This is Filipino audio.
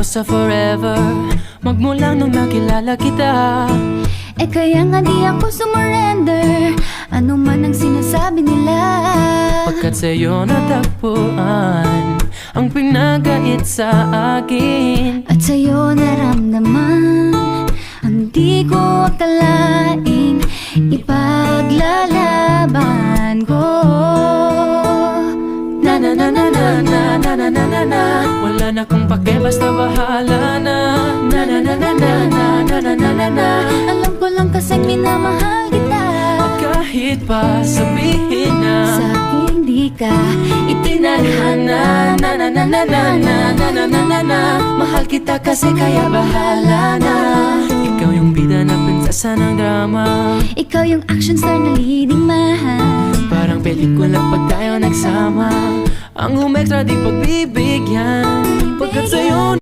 sa forever, magmula nung nakilala kita. Eh kaya nga di ako sumurrender, ano man ang sinasabi nila. Pagkat sa'yo natagpuan ang pinagait sa akin, At sa'yo naramdaman ang di ko akalaing ipaglalaban ko. na na na na na na na na na na na. Wala na kong pake, basta bahala na. Na na na na na na na na na na na. Alam ko lang kasing minamahal kita. Kahit pa sabihin na Sa akin di ka itinadhana. Na na na na na na na na na na na. Mahal kita kasi kaya bahala na. Ikaw yung bida na prinsesa ng drama, Ikaw yung action star na leading man. parang pelikula pag tayo nagsama. Ang humextra di pagbibigyan, pagkat sa'yo